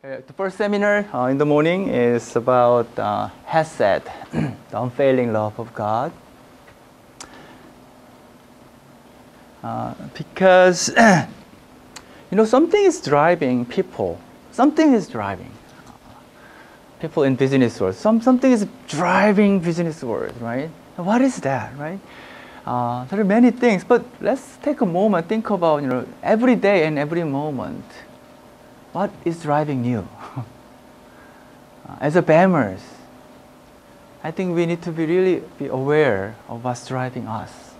The first seminar in the morning is about Hesed, the unfailing love of God. Because, something is driving people. Something is driving people in business world. Something is driving business world, right? What is that, right? There are many things, but let's take a moment, think about, every day and every moment. What is driving you? As a BaMers, I think we need to really be aware of what's driving us.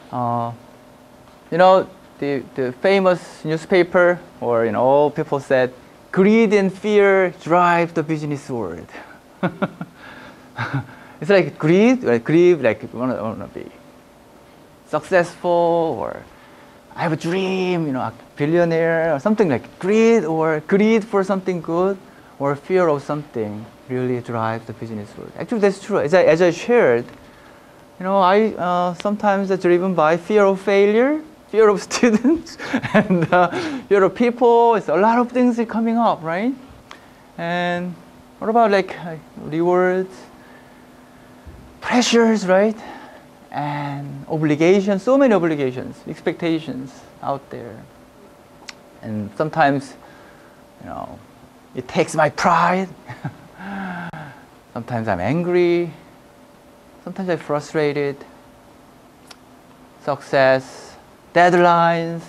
The famous newspaper, or all people said, greed and fear drive the business world. It's like greed, like you want to be successful, or I have a dream, a billionaire, or something like greed, or greed for something good, or fear of something really drives the business world. Actually, that's true. As I shared, I sometimes are driven by fear of failure, fear of students, and fear of people. It's a lot of things are coming up, right? And what about rewards, pressures, right? And obligations, so many obligations, expectations out there. And sometimes, it takes my pride. Sometimes I'm angry. Sometimes I'm frustrated. Success, deadlines,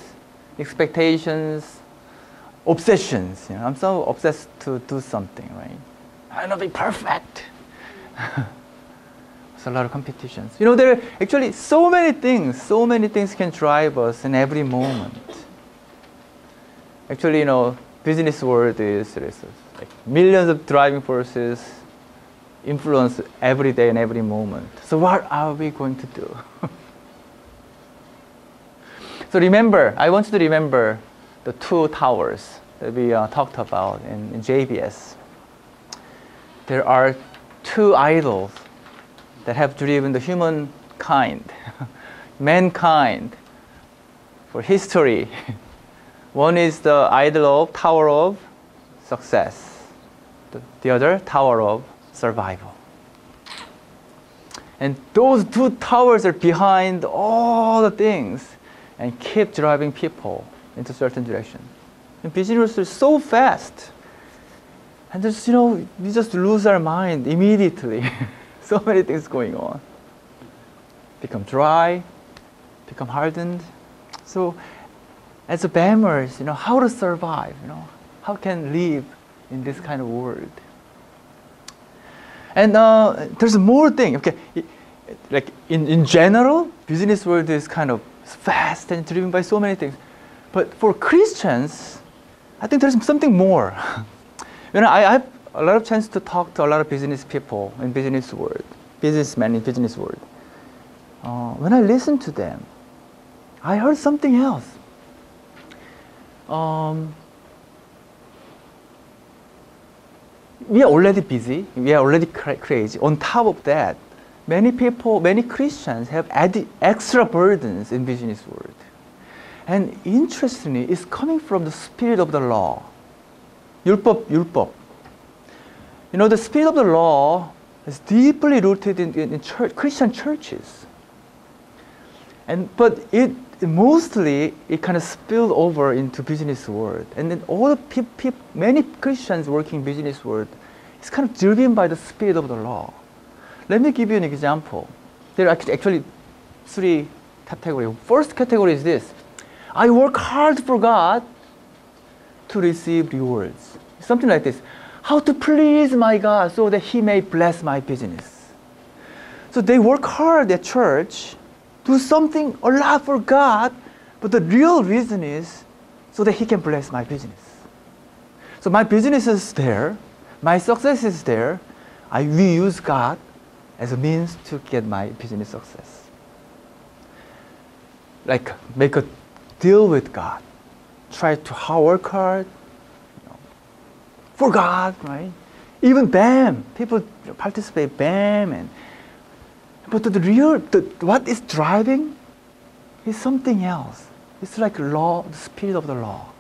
expectations, obsessions. I'm so obsessed to do something, right? I want to be perfect. There's a lot of competitions. There are actually so many things can drive us in every moment. Actually, business world is like millions of driving forces influence every day and every moment. So what are we going to do? So I want you to remember the two towers that we talked about in JBS. There are two idols that have driven the humankind, mankind, for history. One is the idol of Tower of Success. The other, Tower of Survival. And those two towers are behind all the things and keep driving people into a certain direction. And business is so fast. And just, we just lose our mind immediately. So many things going on. Become dry, become hardened. So as a BaMers, how to survive, how can live in this kind of world. And there's more thing, okay? Like in general, business world is kind of fast and driven by so many things. But for Christians, I think there's something more. I have a lot of chance to talk to a lot of business people in business world, businessmen in business world. When I listen to them, I heard something else. We are already busy. We are already crazy. On top of that, many Christians have added extra burdens in business world. And interestingly, it's coming from the spirit of the law. 율법. The spirit of the law is deeply rooted in Christian churches. But it kind of spilled over into business world. And then all the many Christians working in business world is kind of driven by the spirit of the law. Let me give you an example. There are actually three categories. First category is this. I work hard for God to receive rewards. Something like this. How to please my God so that He may bless my business. So they work hard at church, do something a lot for God, but the real reason is so that He can bless my business. So my business is there, my success is there, we use God as a means to get my business success. Like make a deal with God. Try to work hard for God, right? Even BaM, people participate BaM, but what is driving is something else. It's like law, the spirit of the law.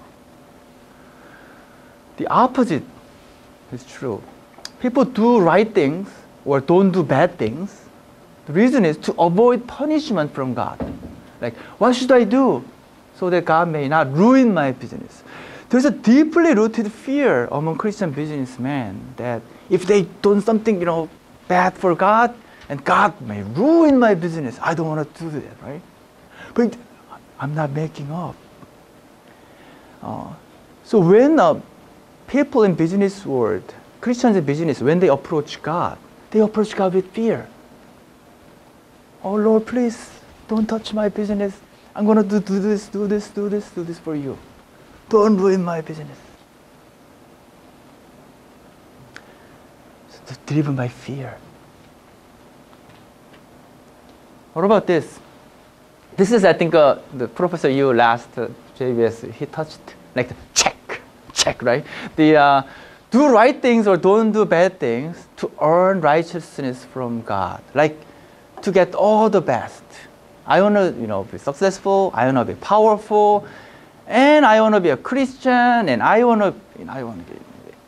The opposite is true. People do right things or don't do bad things. The reason is to avoid punishment from God. Like, what should I do so that God may not ruin my business? There's a deeply rooted fear among Christian businessmen that if they do something, bad for God, and God may ruin my business, I don't want to do that, right? But I'm not making up. So when people in business world, Christians in business, when they approach God with fear. Oh Lord, please don't touch my business. I'm going to do this for you. Don't ruin my business. So they're driven by fear. What about this? This is, I think, the Professor Yu last JBS, he touched like the check, right? The do right things or don't do bad things to earn righteousness from God. Like to get all the best. I want to, be successful. I want to be powerful, and I want to be a Christian, and I want to be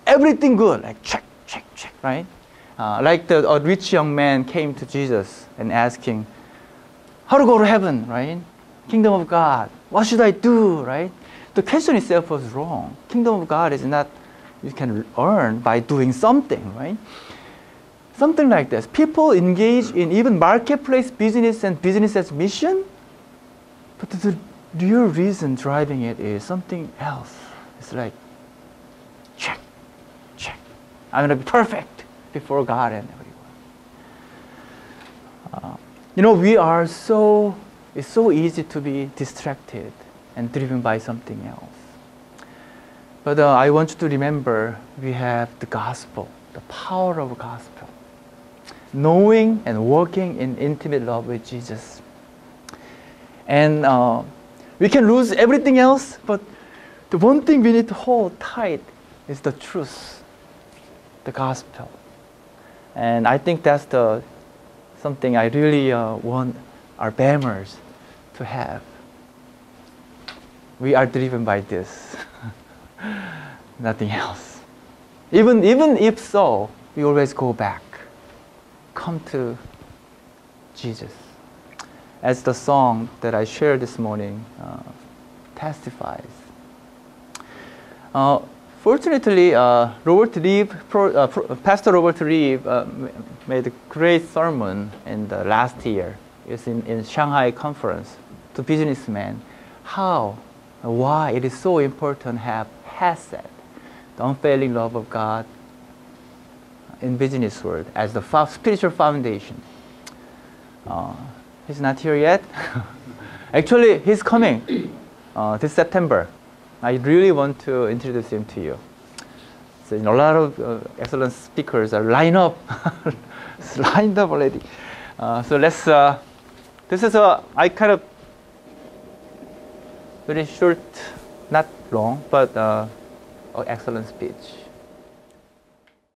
everything good. Like check, right? Like a rich young man came to Jesus and asking, how to go to heaven, right? Kingdom of God. What should I do, right? The question itself was wrong. Kingdom of God is not you can earn by doing something, right? Something like this. People engage in even marketplace business and business as mission, but the real reason driving it is something else. It's like, check. I'm going to be perfect before God and everyone. It's so easy to be distracted and driven by something else. But I want you to remember we have the gospel, the power of the gospel. Knowing and walking in intimate love with Jesus. And we can lose everything else, but the one thing we need to hold tight is the truth, the gospel. And I think that's something I really want our BaMers to have. We are driven by this, nothing else. Even if so, we always go back. Come to Jesus. As the song that I shared this morning testifies. Fortunately, Pastor Robert Reeve made a great sermon in the last year. It's in Shanghai conference to businessmen. Why it is so important to have Hesed, the unfailing love of God, in business world as the spiritual foundation. He's not here yet. Actually, he's coming this September. I really want to introduce him to you. So, a lot of excellent speakers are lined up already. So let's. This is I kind of very short, not long, but excellent speech.